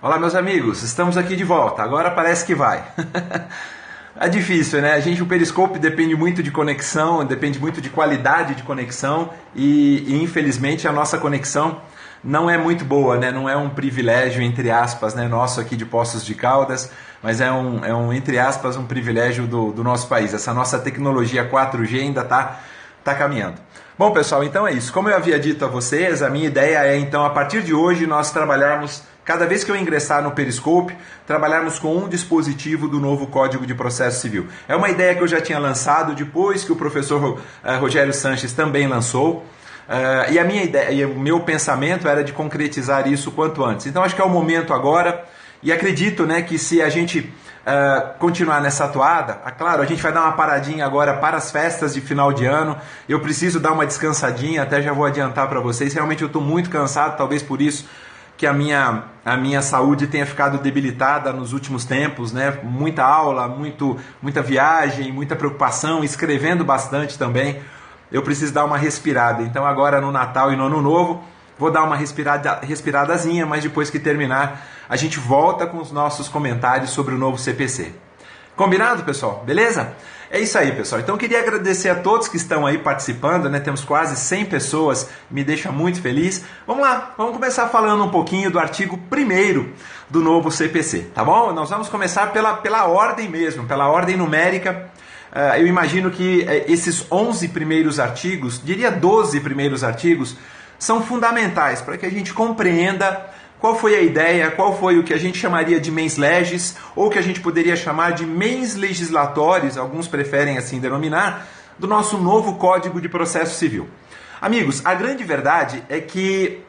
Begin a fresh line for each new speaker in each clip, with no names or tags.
Olá, meus amigos, estamos aqui de volta. Agora parece que vai. É difícil, né? O Periscope depende muito de conexão, depende muito de qualidade de conexão e infelizmente a nossa conexão não é muito boa, né? Não é um privilégio, entre aspas, né, nosso aqui de Poços de Caldas, mas entre aspas, um privilégio do nosso país. Essa nossa tecnologia 4G ainda está caminhando. Bom, pessoal, então é isso. Como eu havia dito a vocês, a minha ideia é, então, a partir de hoje, nós trabalharmos, cada vez que eu ingressar no Periscope, trabalharmos com um dispositivo do novo Código de Processo Civil. É uma ideia que eu já tinha lançado depois que o professor Rogério Sanches também lançou. E a minha ideia, e o meu pensamento era de concretizar isso o quanto antes. Então acho que é o momento agora, e acredito, né, que se a gente continuar nessa atuada, claro, a gente vai dar uma paradinha agora para as festas de final de ano. Eu preciso dar uma descansadinha, até já vou adiantar para vocês. Realmente eu estou muito cansado, talvez por isso que a minha saúde tenha ficado debilitada nos últimos tempos, né? Muita aula, muita viagem, muita preocupação, escrevendo bastante também. Eu preciso dar uma respirada. Então agora no Natal e no Ano Novo vou dar uma respiradazinha, mas depois que terminar a gente volta com os nossos comentários sobre o novo CPC. Combinado, pessoal? Beleza? É isso aí, pessoal. Então eu queria agradecer a todos que estão aí participando, né? Temos quase 100 pessoas, me deixa muito feliz. Vamos lá, vamos começar falando um pouquinho do artigo 1º do novo CPC, tá bom? Nós vamos começar pela ordem mesmo, pela ordem numérica. Eu imagino que esses 11 primeiros artigos, diria 12 primeiros artigos, são fundamentais para que a gente compreenda qual foi a ideia, qual foi o que a gente chamaria de mens legis, ou que a gente poderia chamar de mens legislatórios, alguns preferem assim denominar, do nosso novo Código de Processo Civil. Amigos, a grande verdade é que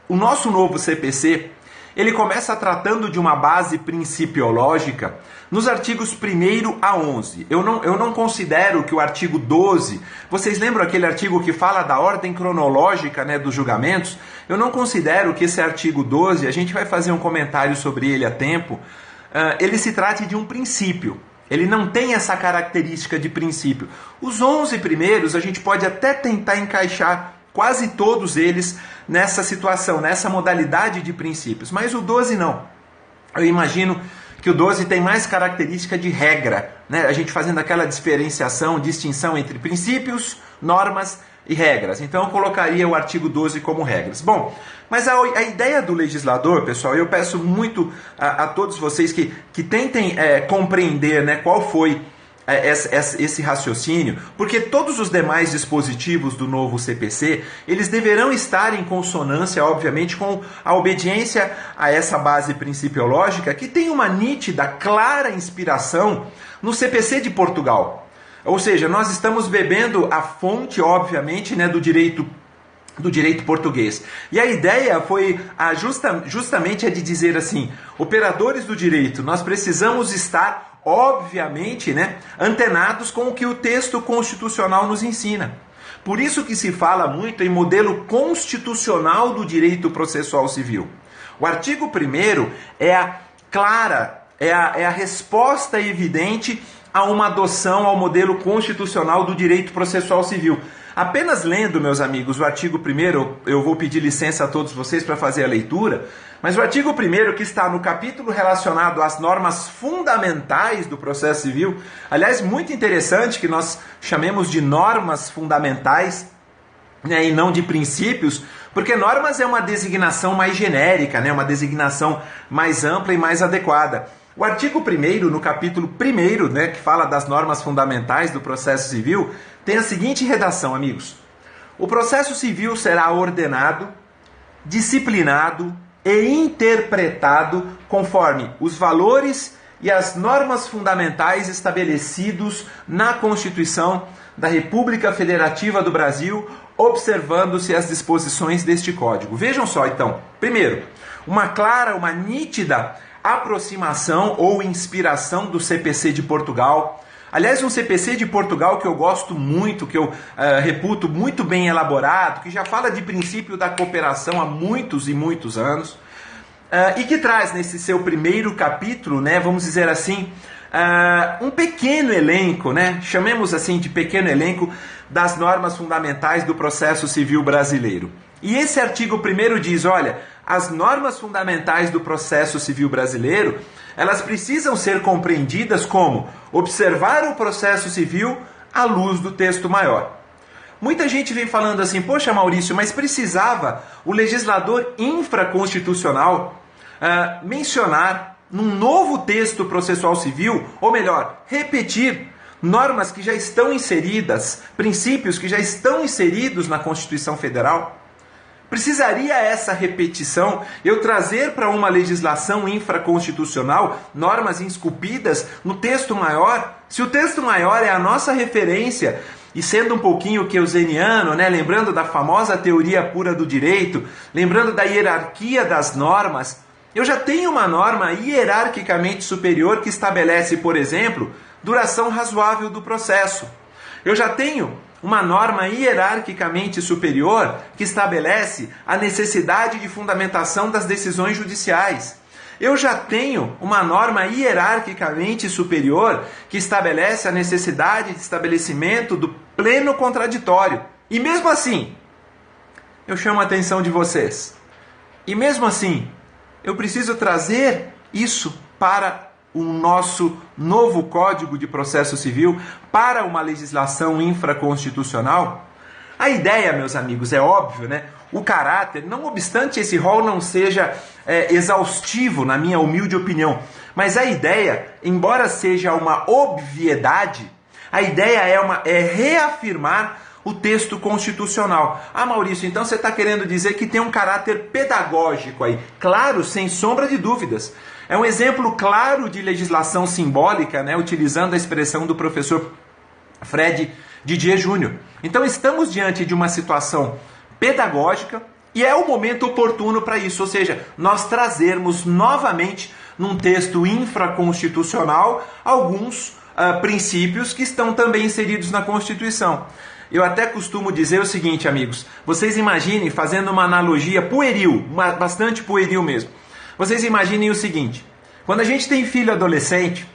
o nosso novo CPC, ele começa tratando de uma base principiológica nos artigos 1º a 11. Eu não considero que o artigo 12, vocês lembram aquele artigo que fala da ordem cronológica, né, dos julgamentos? Eu não considero que esse artigo 12, a gente vai fazer um comentário sobre ele a tempo, ele se trate de um princípio. Ele não tem essa característica de princípio. Os 11 primeiros a gente pode até tentar encaixar quase todos eles nessa situação, nessa modalidade de princípios. Mas o 12 não. Eu imagino que o 12 tem mais característica de regra, né? A gente fazendo aquela diferenciação, distinção entre princípios, normas e regras. Então eu colocaria o artigo 12 como regras. Bom, mas a ideia do legislador, pessoal, eu peço muito a todos vocês que tentem compreender, né, qual foi esse raciocínio, porque todos os demais dispositivos do novo CPC, eles deverão estar em consonância, obviamente, com a obediência a essa base principiológica, que tem uma nítida, clara inspiração no CPC de Portugal. Ou seja, nós estamos bebendo a fonte, obviamente, né, do direito português. E a ideia foi justamente a de dizer assim, operadores do direito, nós precisamos estar, obviamente, né, antenados com o que o texto constitucional nos ensina. Por isso que se fala muito em modelo constitucional do direito processual civil. O artigo 1º é a clara, é a resposta evidente a uma adoção ao modelo constitucional do direito processual civil. Apenas lendo, meus amigos, o artigo 1º, eu vou pedir licença a todos vocês para fazer a leitura, mas o artigo 1º, que está no capítulo relacionado às normas fundamentais do processo civil, aliás, muito interessante que nós chamemos de normas fundamentais, né, e não de princípios, porque normas é uma designação mais genérica, né, uma designação mais ampla e mais adequada. O artigo 1º, no capítulo 1º, né, que fala das normas fundamentais do processo civil, tem a seguinte redação, amigos. O processo civil será ordenado, disciplinado e interpretado conforme os valores e as normas fundamentais estabelecidos na Constituição da República Federativa do Brasil, observando-se as disposições deste Código. Vejam só, então. Primeiro, uma clara, uma nítida aproximação ou inspiração do CPC de Portugal. Aliás, um CPC de Portugal que eu gosto muito, que eu reputo muito bem elaborado, que já fala de princípio da cooperação há muitos e muitos anos, e que traz nesse seu 1º capítulo, né, vamos dizer assim, um pequeno elenco, né, chamemos assim de pequeno elenco, das normas fundamentais do processo civil brasileiro. E esse artigo 1º diz, olha, as normas fundamentais do processo civil brasileiro, elas precisam ser compreendidas como observar o processo civil à luz do texto maior. Muita gente vem falando assim, poxa Maurício, mas precisava o legislador infraconstitucional mencionar num novo texto processual civil, ou melhor, repetir normas que já estão inseridas, princípios que já estão inseridos na Constituição Federal? Precisaria essa repetição, eu trazer para uma legislação infraconstitucional normas esculpidas no texto maior? Se o texto maior é a nossa referência, e sendo um pouquinho keuseniano, né, lembrando da famosa teoria pura do direito, lembrando da hierarquia das normas, eu já tenho uma norma hierarquicamente superior que estabelece, por exemplo, duração razoável do processo. Eu já tenho uma norma hierarquicamente superior que estabelece a necessidade de fundamentação das decisões judiciais. Eu já tenho uma norma hierarquicamente superior que estabelece a necessidade de estabelecimento do pleno contraditório. E mesmo assim, eu chamo a atenção de vocês. E mesmo assim, eu preciso trazer isso para o nosso novo Código de Processo Civil, para uma legislação infraconstitucional? A ideia, meus amigos, é óbvio, né? O caráter, não obstante esse rol não seja exaustivo, na minha humilde opinião, mas a ideia, embora seja uma obviedade, a ideia é reafirmar o texto constitucional. Ah, Maurício, então você está querendo dizer que tem um caráter pedagógico aí? Claro, sem sombra de dúvidas. É um exemplo claro de legislação simbólica, né, utilizando a expressão do professor Fred Didier Júnior. Então estamos diante de uma situação pedagógica e é o momento oportuno para isso, ou seja, nós trazermos novamente num texto infraconstitucional alguns princípios que estão também inseridos na Constituição. Eu até costumo dizer o seguinte, amigos, vocês imaginem, fazendo uma analogia pueril, bastante pueril mesmo, vocês imaginem o seguinte, quando a gente tem filho adolescente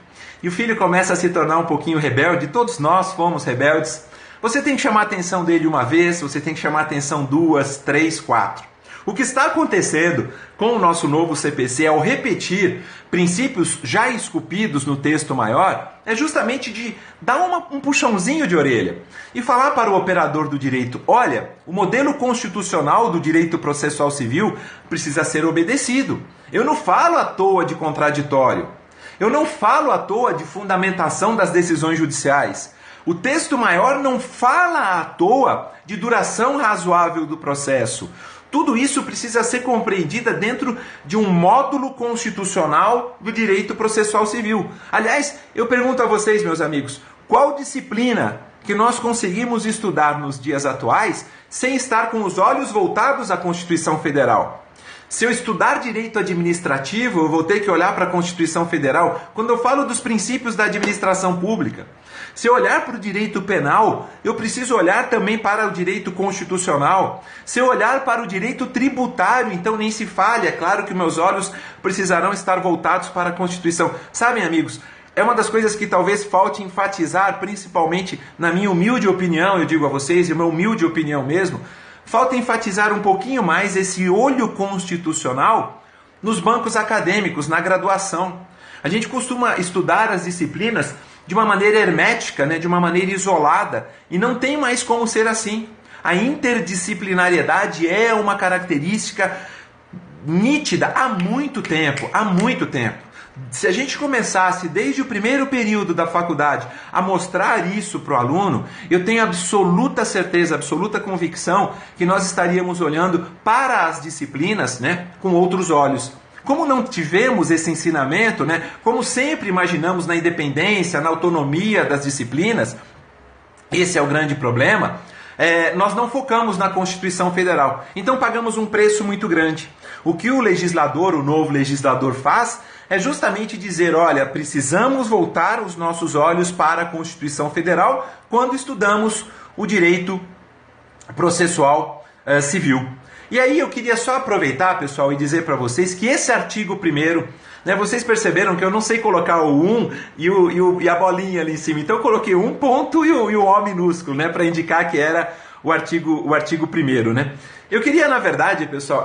e o filho começa a se tornar um pouquinho rebelde, todos nós fomos rebeldes, você tem que chamar a atenção dele uma vez, você tem que chamar a atenção 2, 3, 4. O que está acontecendo com o nosso novo CPC ao repetir princípios já esculpidos no texto maior é justamente de dar um puxãozinho de orelha e falar para o operador do direito, olha, o modelo constitucional do direito processual civil precisa ser obedecido. Eu não falo à toa de contraditório, eu não falo à toa de fundamentação das decisões judiciais. O texto maior não fala à toa de duração razoável do processo. Tudo isso precisa ser compreendido dentro de um módulo constitucional do direito processual civil. Aliás, eu pergunto a vocês, meus amigos, qual disciplina que nós conseguimos estudar nos dias atuais sem estar com os olhos voltados à Constituição Federal? Se eu estudar direito administrativo, eu vou ter que olhar para a Constituição Federal quando eu falo dos princípios da administração pública. Se eu olhar para o direito penal, eu preciso olhar também para o direito constitucional. Se eu olhar para o direito tributário, então nem se fale, é claro que meus olhos precisarão estar voltados para a Constituição. Sabem, amigos, é uma das coisas que talvez falte enfatizar, principalmente na minha humilde opinião, eu digo a vocês, e uma humilde opinião mesmo, falta enfatizar um pouquinho mais esse olho constitucional nos bancos acadêmicos, na graduação. A gente costuma estudar as disciplinas de uma maneira hermética, né, de uma maneira isolada, e não tem mais como ser assim. A interdisciplinariedade é uma característica nítida há muito tempo, há muito tempo. Se a gente começasse desde o primeiro período da faculdade a mostrar isso para o aluno, eu tenho absoluta certeza, absoluta convicção que nós estaríamos olhando para as disciplinas, né, com outros olhos. Como não tivemos esse ensinamento, né, como sempre imaginamos na independência, na autonomia das disciplinas, esse é o grande problema, nós não focamos na Constituição Federal. Então pagamos um preço muito grande. O que o legislador, o novo legislador faz é justamente dizer, olha, precisamos voltar os nossos olhos para a Constituição Federal quando estudamos o direito processual civil. E aí eu queria só aproveitar, pessoal, e dizer para vocês que esse artigo 1º, né, vocês perceberam que eu não sei colocar o 1 e a bolinha ali em cima, então eu coloquei um ponto e o O minúsculo, né, para indicar que era o artigo 1º, né? Eu queria, na verdade, pessoal,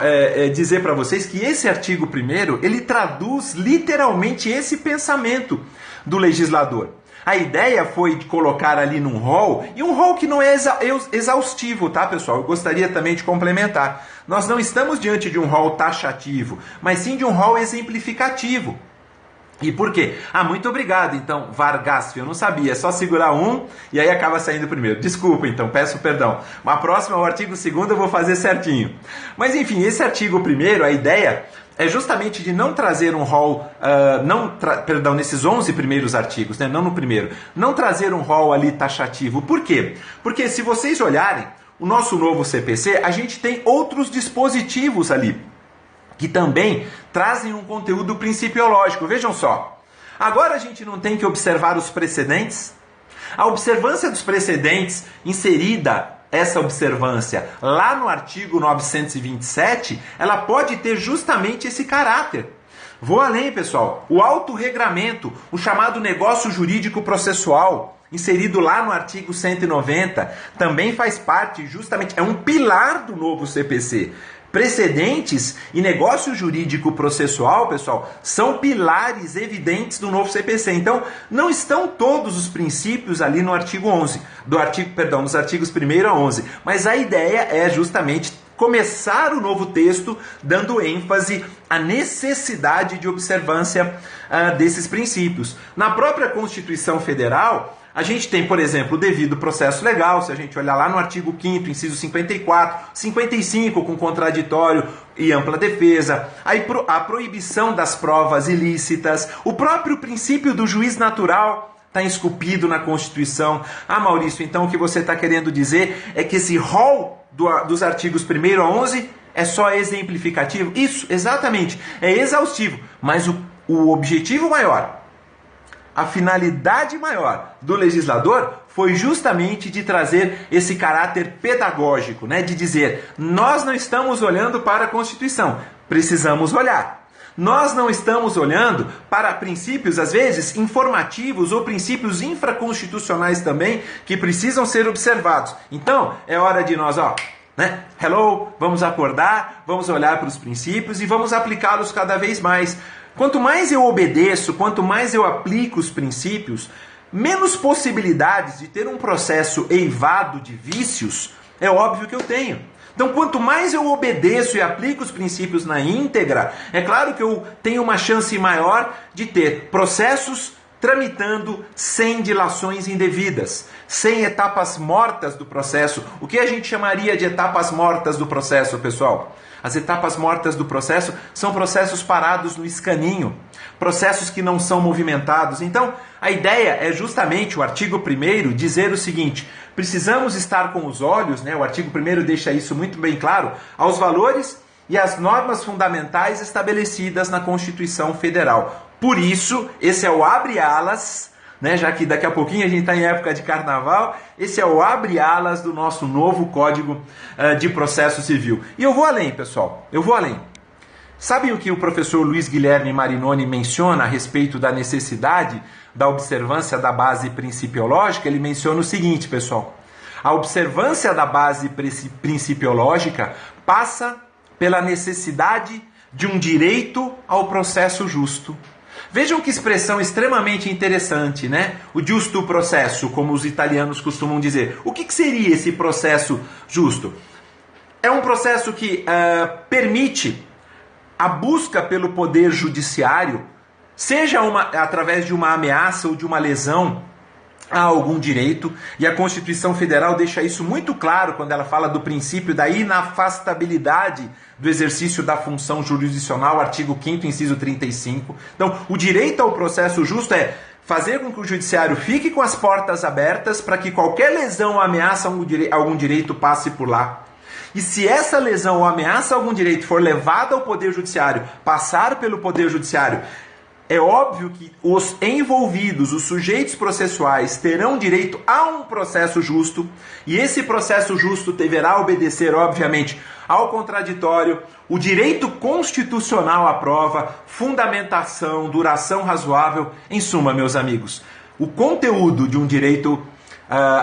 dizer para vocês que esse artigo 1º, ele traduz literalmente esse pensamento do legislador. A ideia foi de colocar ali num rol, e um rol que não é exaustivo, tá, pessoal? Eu gostaria também de complementar. Nós não estamos diante de um rol taxativo, mas sim de um rol exemplificativo. E por quê? Muito obrigado, então, Vargas, eu não sabia, é só segurar um e aí acaba saindo primeiro. Desculpa, então, peço perdão. Mas a próxima, o artigo 2º, eu vou fazer certinho. Mas enfim, esse artigo 1º, a ideia é justamente de não trazer um rol, nesses 11 primeiros artigos, né, não no primeiro, não trazer um rol ali taxativo. Por quê? Porque se vocês olharem o nosso novo CPC, a gente tem outros dispositivos ali, que também trazem um conteúdo principiológico. Vejam só, agora a gente não tem que observar os precedentes. A observância dos precedentes, inserida essa observância lá no artigo 927, ela pode ter justamente esse caráter. Vou além, pessoal. O autorregramento, o chamado negócio jurídico processual, inserido lá no artigo 190, também faz parte, justamente, é um pilar do novo CPC. Precedentes e negócio jurídico processual, pessoal, são pilares evidentes do novo CPC. Então, não estão todos os princípios ali no artigo 11, nos artigos 1º a 11, mas a ideia é justamente começar o novo texto dando ênfase à necessidade de observância desses princípios. Na própria Constituição Federal, a gente tem, por exemplo, o devido processo legal, se a gente olhar lá no artigo 5º, inciso 54, 55 com contraditório e ampla defesa, a proibição das provas ilícitas, o próprio princípio do juiz natural está esculpido na Constituição. Maurício, então o que você está querendo dizer é que esse rol dos artigos 1º a 11 é só exemplificativo? Isso, exatamente, é exaustivo, mas o objetivo maior, a finalidade maior do legislador foi justamente de trazer esse caráter pedagógico, né? De dizer, nós não estamos olhando para a Constituição, precisamos olhar. Nós não estamos olhando para princípios, às vezes, informativos ou princípios infraconstitucionais também, que precisam ser observados. Então, é hora de nós, hello, vamos acordar, vamos olhar para os princípios e vamos aplicá-los cada vez mais. Quanto mais eu obedeço, quanto mais eu aplico os princípios, menos possibilidades de ter um processo eivado de vícios, é óbvio que eu tenho. Então, quanto mais eu obedeço e aplico os princípios na íntegra, é claro que eu tenho uma chance maior de ter processos tramitando sem dilações indevidas, sem etapas mortas do processo. O que a gente chamaria de etapas mortas do processo, pessoal? As etapas mortas do processo são processos parados no escaninho, processos que não são movimentados. Então, a ideia é justamente o artigo 1º dizer o seguinte: precisamos estar com os olhos, o artigo 1º deixa isso muito bem claro, aos valores e às normas fundamentais estabelecidas na Constituição Federal. Por isso, esse é o abre-alas, já que daqui a pouquinho a gente está em época de carnaval, esse é o abre-alas do nosso novo Código de Processo Civil. E eu vou além, pessoal, eu vou além. Sabem o que o professor Luiz Guilherme Marinoni menciona a respeito da necessidade da observância da base principiológica? Ele menciona o seguinte, pessoal: a observância da base principiológica passa pela necessidade de um direito ao processo justo. Vejam que expressão extremamente interessante, O giusto processo, como os italianos costumam dizer. O que seria esse processo justo? É um processo que permite a busca pelo poder judiciário, seja através de uma ameaça ou de uma lesão a algum direito, e a Constituição Federal deixa isso muito claro quando ela fala do princípio da inafastabilidade do exercício da função jurisdicional, artigo 5º, inciso 35. Então, o direito ao processo justo é fazer com que o judiciário fique com as portas abertas para que qualquer lesão ou ameaça a algum direito passe por lá. E se essa lesão ou ameaça a algum direito for levada ao Poder Judiciário, passar pelo Poder Judiciário, é óbvio que os envolvidos, os sujeitos processuais, terão direito a um processo justo, e esse processo justo deverá obedecer, obviamente, ao contraditório, o direito constitucional à prova, fundamentação, duração razoável. Em suma, meus amigos, o conteúdo de um direito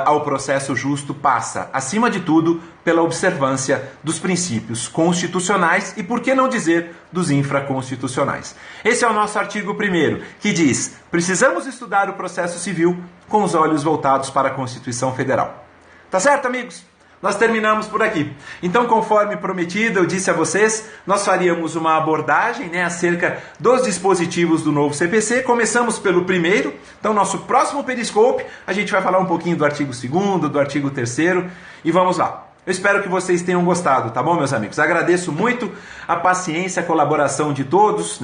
ao processo justo passa, acima de tudo, pela observância dos princípios constitucionais e, por que não dizer, dos infraconstitucionais. Esse é o nosso artigo 1º, que diz: precisamos estudar o processo civil com os olhos voltados para a Constituição Federal. Tá certo, amigos? Nós terminamos por aqui. Então, conforme prometido, eu disse a vocês, nós faríamos uma abordagem, acerca dos dispositivos do novo CPC. Começamos pelo primeiro. Então, nosso próximo Periscope, a gente vai falar um pouquinho do artigo 2º, do artigo 3º, e vamos lá. Eu espero que vocês tenham gostado, tá bom, meus amigos? Agradeço muito a paciência, a colaboração de todos,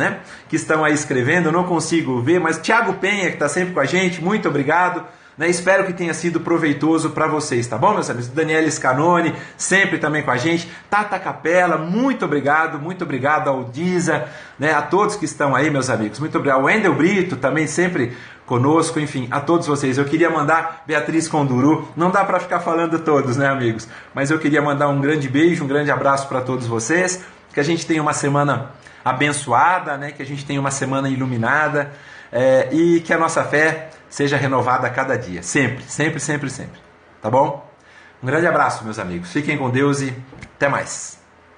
que estão aí escrevendo. Eu não consigo ver, mas Thiago Penha, que está sempre com a gente, muito obrigado. Espero que tenha sido proveitoso para vocês, tá bom, meus amigos? Daniela Scanoni, sempre também com a gente. Tata Capela, muito obrigado ao Diza, a todos que estão aí, meus amigos. Muito obrigado. O Wendel Brito, também sempre conosco, enfim, a todos vocês. Eu queria mandar Beatriz Conduru, não dá para ficar falando todos, amigos? Mas eu queria mandar um grande beijo, um grande abraço para todos vocês, que a gente tenha uma semana abençoada, que a gente tenha uma semana iluminada, e que a nossa fé seja renovada a cada dia, sempre, sempre, sempre, sempre, tá bom? Um grande abraço, meus amigos, fiquem com Deus e até mais.